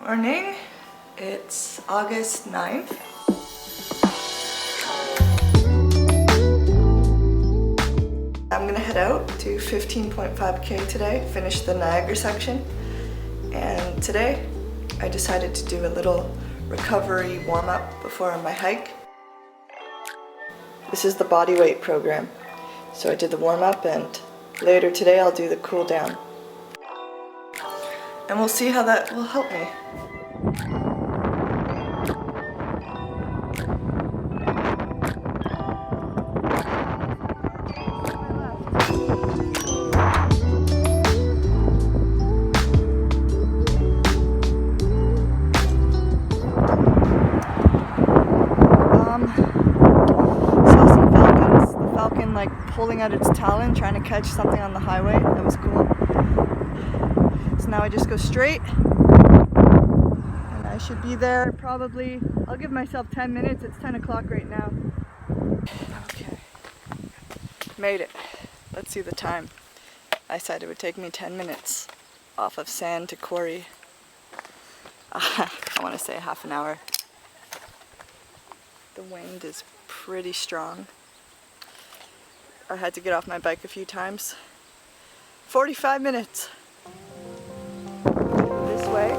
Morning, it's August 9th. I'm gonna head out to 15.5K today, finish the Niagara section. And today I decided to do a little recovery warm-up before my hike. This is the body weight program. So I did the warm-up and later today I'll do the cool down. And we'll see how that will help me. Saw some falcons. The falcon like pulling out its talon, trying to catch something on the highway. That was cool. So now I just go straight. And I should be there probably, I'll give myself 10 minutes. It's 10 o'clock right now. Okay. Made it. Let's see the time. I said it would take me 10 minutes off of Sand to Quarry. I want to say half an hour. The wind is pretty strong. I had to get off my bike a few times. 45 minutes. This way.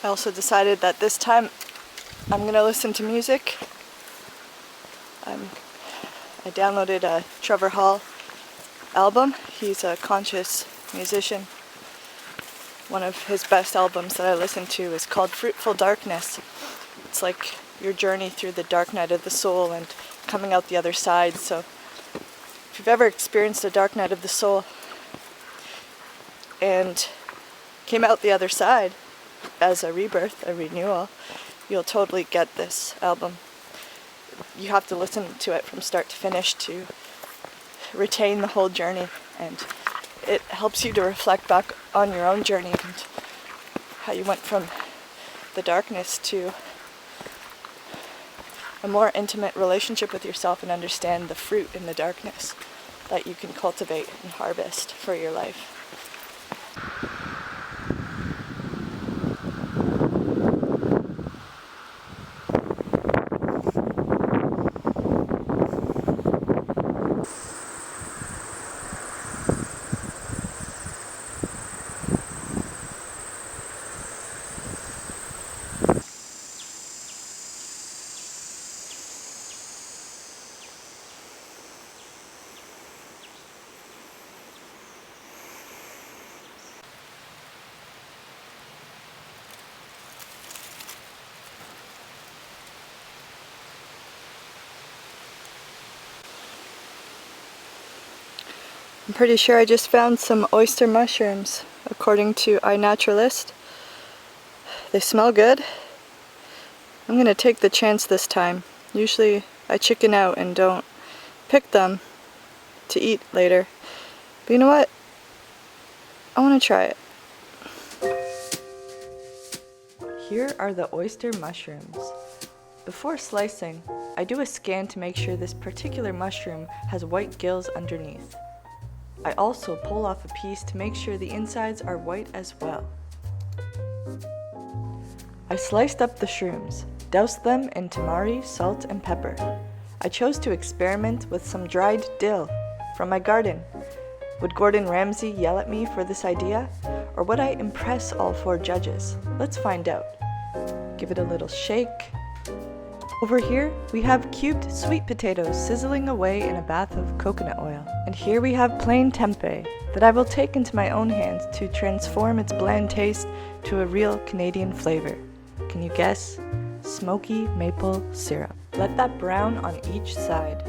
I also decided that this time I'm gonna listen to music. I downloaded a Trevor Hall album. He's a conscious musician. One of his best albums that I listened to is called Fruitful Darkness. It's like your journey through the dark night of the soul and coming out the other side. So if you've ever experienced a dark night of the soul and came out the other side as a rebirth, a renewal, you'll totally get this album. You have to listen to it from start to finish to retain the whole journey, and it helps you to reflect back on your own journey and how you went from the darkness to a more intimate relationship with yourself and understand the fruit in the darkness that you can cultivate and harvest for your life. I'm pretty sure I just found some oyster mushrooms, according to iNaturalist. They smell good. I'm gonna take the chance this time. Usually I chicken out and don't pick them to eat later. But you know what? I want to try it. Here are the oyster mushrooms. Before slicing, I do a scan to make sure this particular mushroom has white gills underneath. I also pull off a piece to make sure the insides are white as well. I sliced up the shrooms, doused them in tamari, salt, and pepper. I chose to experiment with some dried dill from my garden. Would Gordon Ramsay yell at me for this idea? Or would I impress all 4 judges? Let's find out. Give it a little shake. Over here, we have cubed sweet potatoes sizzling away in a bath of coconut oil. And here we have plain tempeh that I will take into my own hands to transform its bland taste to a real Canadian flavor. Can you guess? Smoky maple syrup. Let that brown on each side.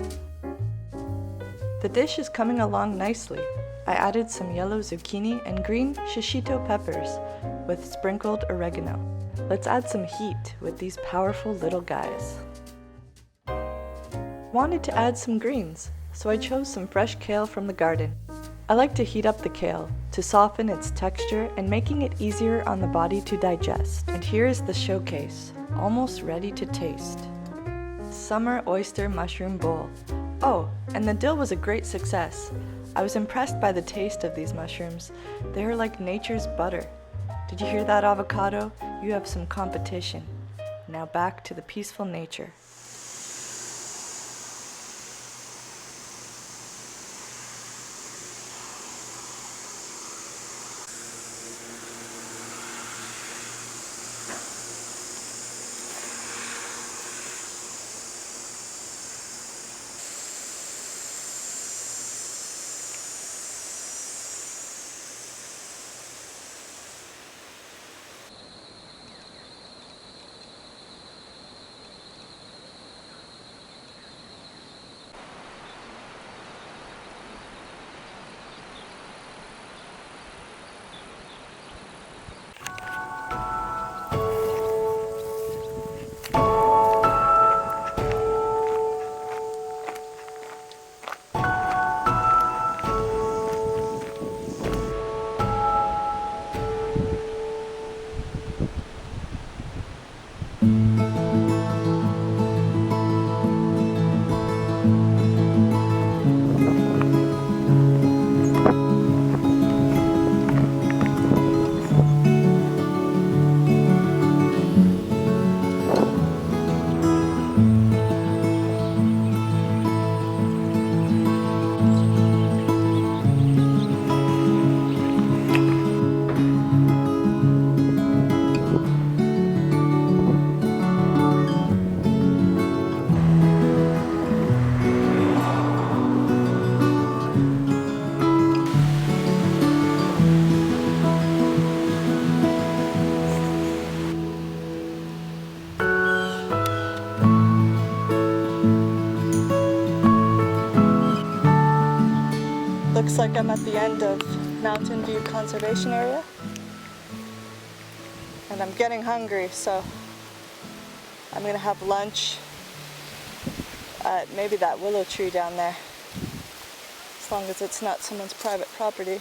The dish is coming along nicely. I added some yellow zucchini and green shishito peppers with sprinkled oregano. Let's add some heat with these powerful little guys. Wanted to add some greens, so I chose some fresh kale from the garden. I like to heat up the kale to soften its texture and making it easier on the body to digest. And here is the showcase, almost ready to taste. Summer oyster mushroom bowl. Oh, and the dill was a great success. I was impressed by the taste of these mushrooms. They are like nature's butter. Did you hear that, avocado? You have some competition. Now back to the peaceful nature. Looks like I'm at the end of Mountain View Conservation Area. And I'm getting hungry, so I'm gonna have lunch at maybe that willow tree down there. As long as it's not someone's private property.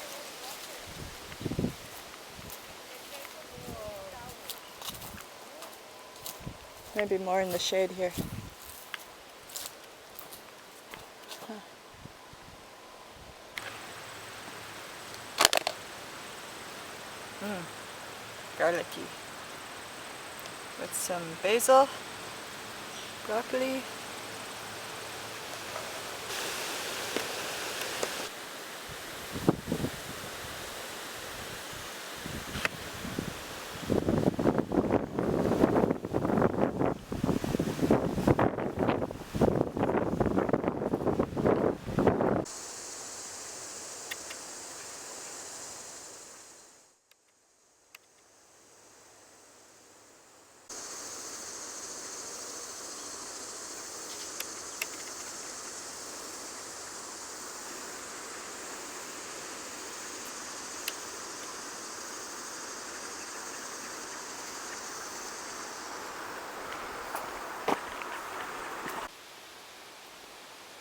Maybe more in the shade here. Garlicky. With some basil, broccoli.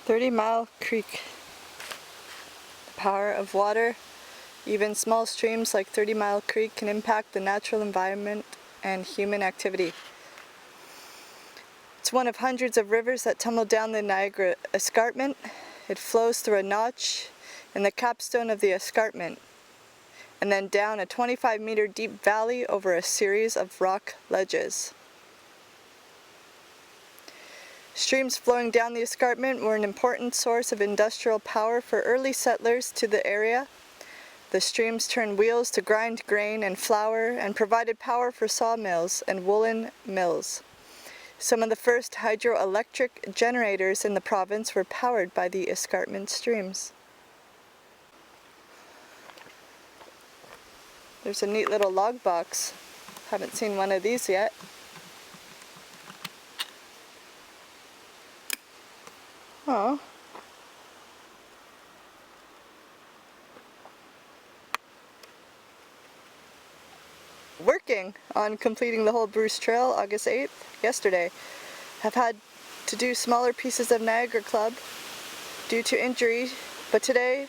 30-Mile Creek. The power of water. Even small streams like 30-Mile Creek can impact the natural environment and human activity. It's one of hundreds of rivers that tumble down the Niagara escarpment. It flows through a notch in the capstone of the escarpment, and then down a 25-meter deep valley over a series of rock ledges. Streams flowing down the escarpment were an important source of industrial power for early settlers to the area. The streams turned wheels to grind grain and flour and provided power for sawmills and woolen mills. Some of the first hydroelectric generators in the province were powered by the escarpment streams. There's a neat little log box. Haven't seen one of these yet. Oh. Working on completing the whole Bruce Trail August 8th, yesterday. Have had to do smaller pieces of Niagara Club due to injury, but today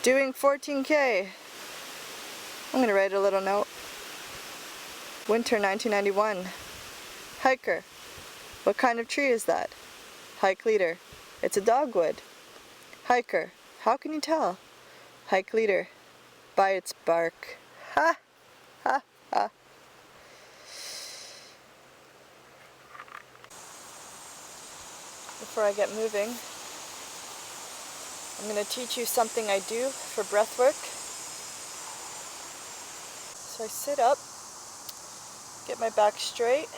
doing 14K. I'm going to write a little note. Winter 1991. Hiker. What kind of tree is that? Hike leader. It's a dogwood. Hiker. How can you tell? Hike leader. By its bark. Ha! Ha! Ha! Before I get moving, I'm going to teach you something I do for breath work. So I sit up, get my back straight,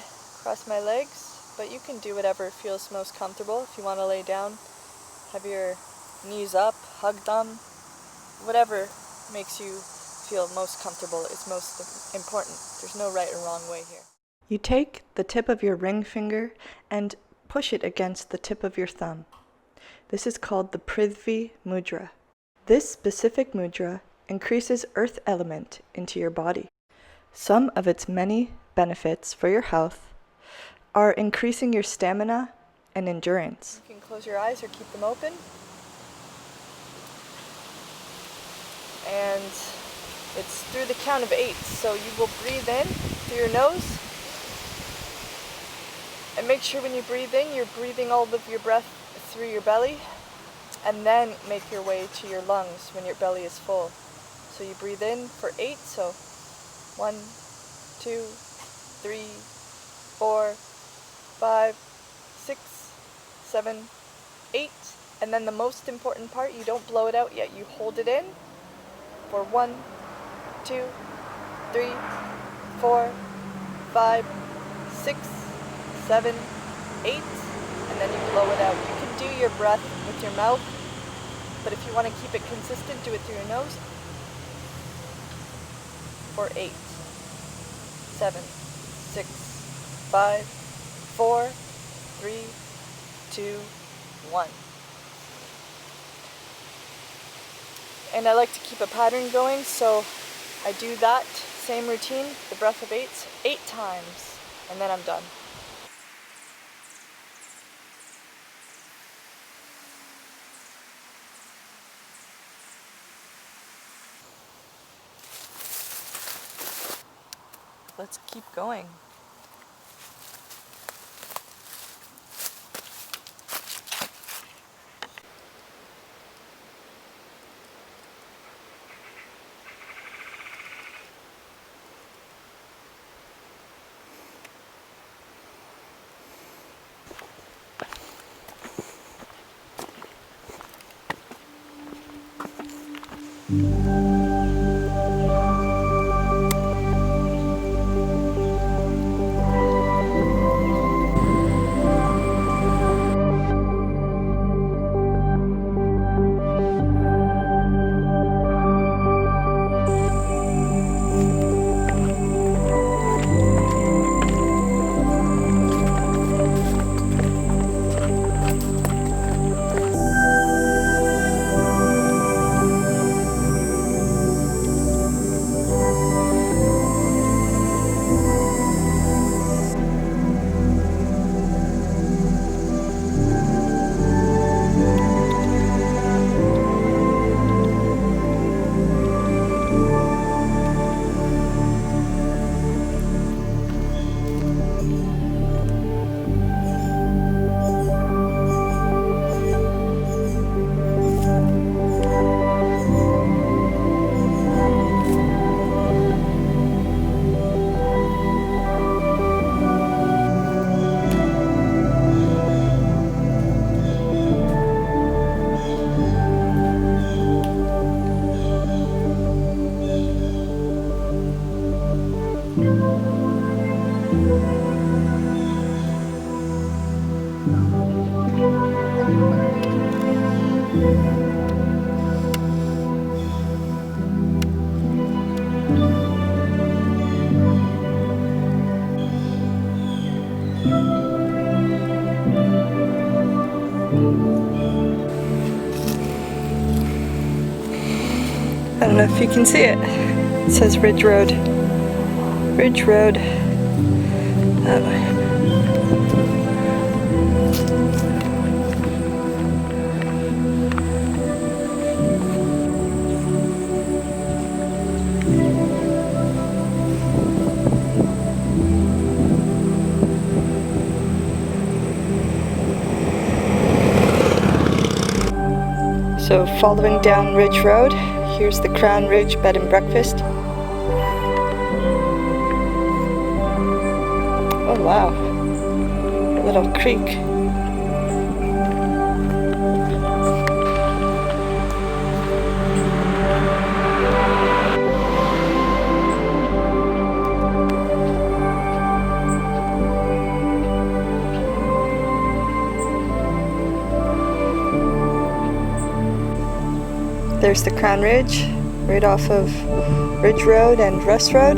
cross my legs, but you can do whatever feels most comfortable. If you want to lay down, have your knees up, hug them, whatever makes you feel most comfortable is most important. There's no right or wrong way here. You take the tip of your ring finger and push it against the tip of your thumb. This is called the Prithvi Mudra. This specific mudra increases earth element into your body. Some of its many benefits for your health are increasing your stamina and endurance. You can close your eyes or keep them open. And it's through the count of 8, so you will breathe in through your nose. And make sure when you breathe in, you're breathing all of your breath through your belly, and then make your way to your lungs when your belly is full. So you breathe in for 8, so 1, 2, 3, 4, 5, 6, 7, 8, and then the most important part, you don't blow it out yet, you hold it in for 1, 2, 3, 4, 5, 6, 7, 8, and then you blow it out. You can do your breath with your mouth, but if you want to keep it consistent, do it through your nose for 8, 7, 6, 5, 4, 3, 2, 1. And I like to keep a pattern going, so I do that same routine, the breath of 8 times, and then I'm done. Let's keep going. I don't know if you can see it. It says Ridge Road. Ridge Road. That way. So following down Ridge Road, here's the Crown Ridge Bed and Breakfast. Oh wow, a little creek. There's the Crown Ridge, right off of Ridge Road and Russ Road.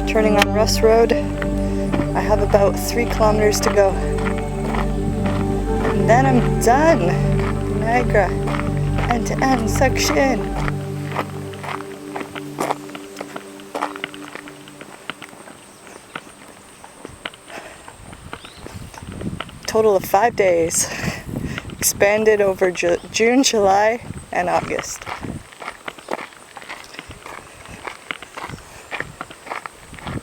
Turning on Russ Road, I have about 3 kilometers to go. And then I'm done! Niagara, end-to-end section. Total of 5 days. Expanded over June, July, and August.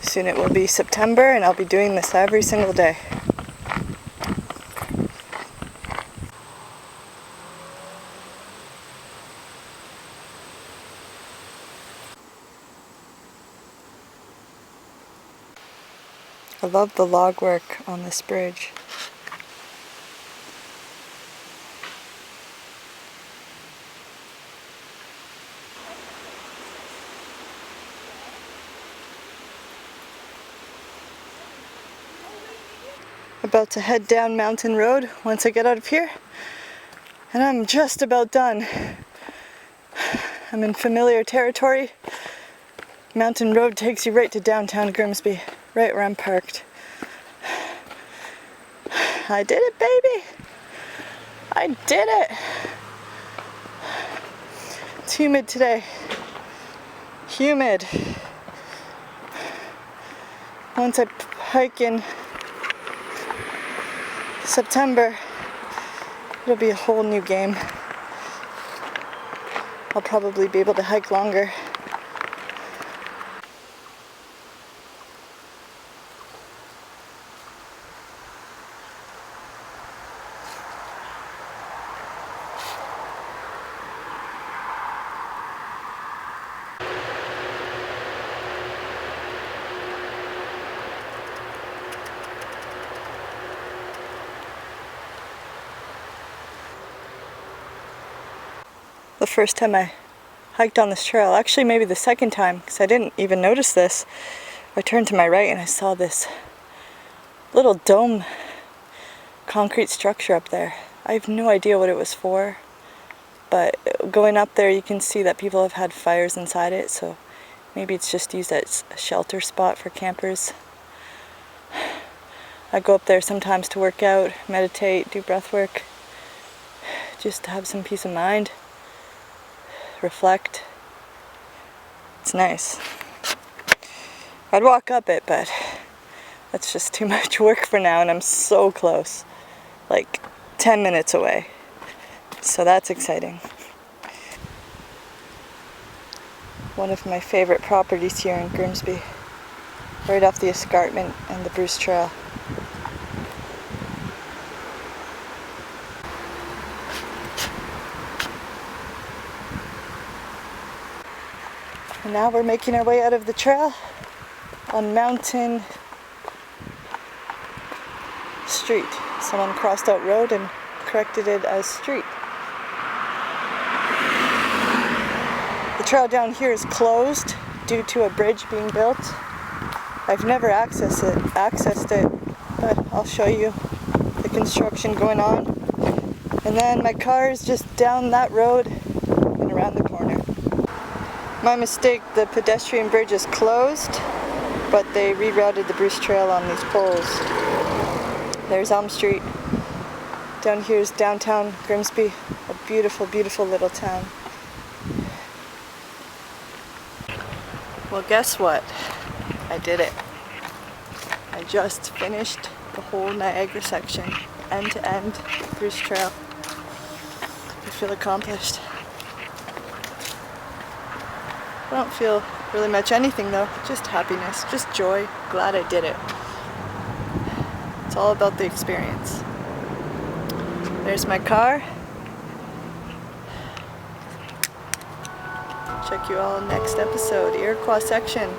Soon it will be September, and I'll be doing this every single day. I love the log work on this bridge. About to head down Mountain Road once I get out of here, and I'm just about done. I'm in familiar territory. Mountain Road takes you right to downtown Grimsby, right where I'm parked. I did it, baby! I did it! It's humid today. Humid. Once I hike in September, it'll be a whole new game. I'll probably be able to hike longer. The first time I hiked on this trail, actually maybe the second time, because I didn't even notice this, I turned to my right and I saw this little dome concrete structure up there. I have no idea what it was for, but going up there you can see that people have had fires inside it, so maybe it's just used as a shelter spot for campers. I go up there sometimes to work out, meditate, do breath work, just to have some peace of mind. Reflect. It's nice. I'd walk up it, but that's just too much work for now, and I'm so close. Like 10 minutes away. So that's exciting. One of my favorite properties here in Grimsby. Right off the escarpment and the Bruce Trail. And now we're making our way out of the trail on Mountain Street. Someone crossed out road and corrected it as street. The trail down here is closed due to a bridge being built. I've never accessed it, but I'll show you the construction going on. And then my car is just down that road and around the corner. My mistake, the pedestrian bridge is closed, but they rerouted the Bruce Trail on these poles. There's Elm Street. Down here is downtown Grimsby, a beautiful, beautiful little town. Well, guess what? I did it. I just finished the whole Niagara section, end to end, Bruce Trail. I feel accomplished. I don't feel really much anything though, just happiness, just joy, glad I did it. It's all about the experience. There's my car. Check you all next episode, Iroquois section.